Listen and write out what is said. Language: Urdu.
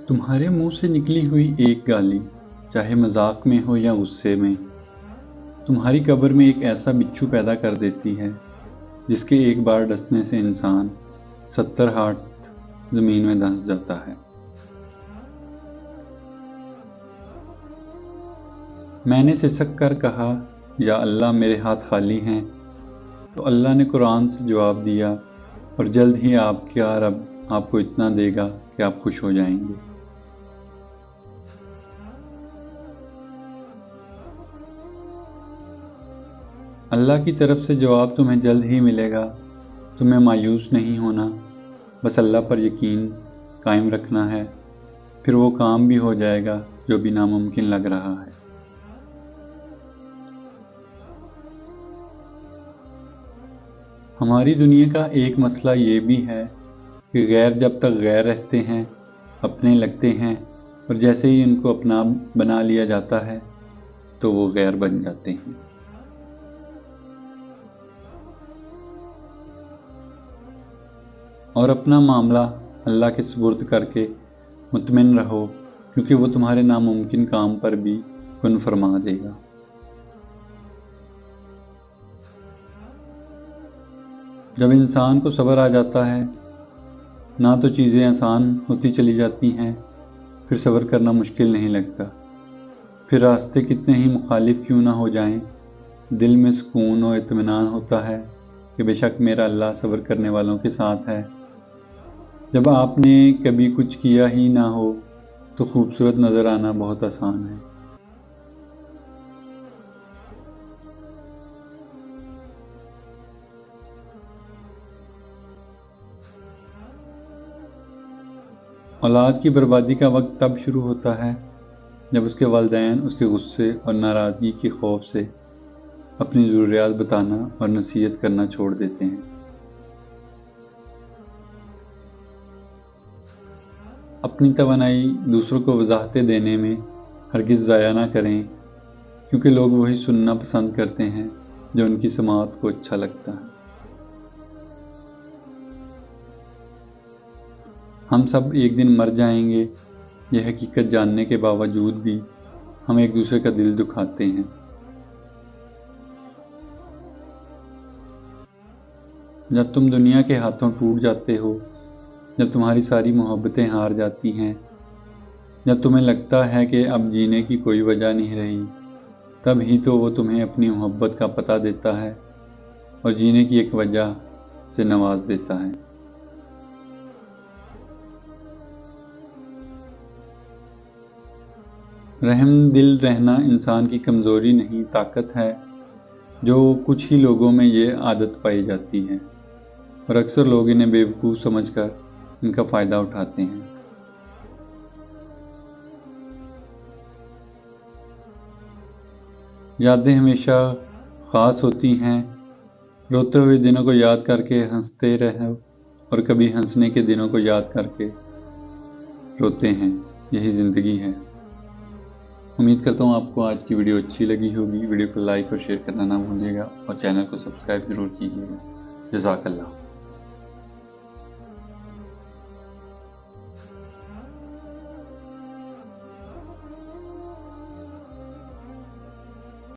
تمہارے منہ سے نکلی ہوئی ایک گالی، چاہے مذاق میں ہو یا غصے میں، تمہاری قبر میں ایک ایسا بچھو پیدا کر دیتی ہے جس کے ایک بار ڈسنے سے انسان 70 ہاتھ زمین میں دھنس جاتا ہے۔ میں نے سسک کر کہا، یا اللہ میرے ہاتھ خالی ہیں، تو اللہ نے قرآن سے جواب دیا، اور جلد ہی آپ کا رب آپ کو اتنا دے گا کہ آپ خوش ہو جائیں گے۔ اللہ کی طرف سے جواب تمہیں جلد ہی ملے گا، تمہیں مایوس نہیں ہونا، بس اللہ پر یقین قائم رکھنا ہے، پھر وہ کام بھی ہو جائے گا جو بھی ناممکن لگ رہا ہے۔ ہماری دنیا کا ایک مسئلہ یہ بھی ہے کہ غیر جب تک غیر رہتے ہیں، اپنے لگتے ہیں، اور جیسے ہی ان کو اپنا بنا لیا جاتا ہے تو وہ غیر بن جاتے ہیں۔ اور اپنا معاملہ اللہ کے سپرد کر کے مطمئن رہو، کیونکہ وہ تمہارے ناممکن کام پر بھی کن فرما دے گا۔ جب انسان کو صبر آ جاتا ہے، نہ تو چیزیں آسان ہوتی چلی جاتی ہیں، پھر صبر کرنا مشکل نہیں لگتا، پھر راستے کتنے ہی مخالف کیوں نہ ہو جائیں، دل میں سکون و اطمینان ہوتا ہے کہ بے شک میرا اللہ صبر کرنے والوں کے ساتھ ہے۔ جب آپ نے کبھی کچھ کیا ہی نہ ہو تو خوبصورت نظر آنا بہت آسان ہے۔ اولاد کی بربادی کا وقت تب شروع ہوتا ہے جب اس کے والدین اس کے غصے اور ناراضگی کے خوف سے اپنی ضروریات بتانا اور نصیحت کرنا چھوڑ دیتے ہیں۔ اپنی توانائی دوسروں کو وضاحتیں دینے میں ہرگز ضائع نہ کریں، کیونکہ لوگ وہی سننا پسند کرتے ہیں جو ان کی سماعت کو اچھا لگتا ہے۔ ہم سب ایک دن مر جائیں گے، یہ حقیقت جاننے کے باوجود بھی ہم ایک دوسرے کا دل دکھاتے ہیں۔ جب تم دنیا کے ہاتھوں ٹوٹ جاتے ہو، جب تمہاری ساری محبتیں ہار جاتی ہیں، جب تمہیں لگتا ہے کہ اب جینے کی کوئی وجہ نہیں رہی، تب ہی تو وہ تمہیں اپنی محبت کا پتہ دیتا ہے اور جینے کی ایک وجہ سے نواز دیتا ہے۔ رحم دل رہنا انسان کی کمزوری نہیں، طاقت ہے، جو کچھ ہی لوگوں میں یہ عادت پائی جاتی ہے، اور اکثر لوگ انہیں بیوقوف سمجھ کر ان کا فائدہ اٹھاتے ہیں۔ یادیں ہمیشہ خاص ہوتی ہیں، روتے ہوئے دنوں کو یاد کر کے ہنستے رہو، اور کبھی ہنسنے کے دنوں کو یاد کر کے روتے ہیں، یہی زندگی ہے۔ امید کرتا ہوں آپ کو آج کی ویڈیو اچھی لگی ہوگی۔ ویڈیو کو لائک اور شیئر کرنا نہ بھولیے گا، اور چینل کو سبسکرائب ضرور کیجیے گا۔ جزاک اللہ۔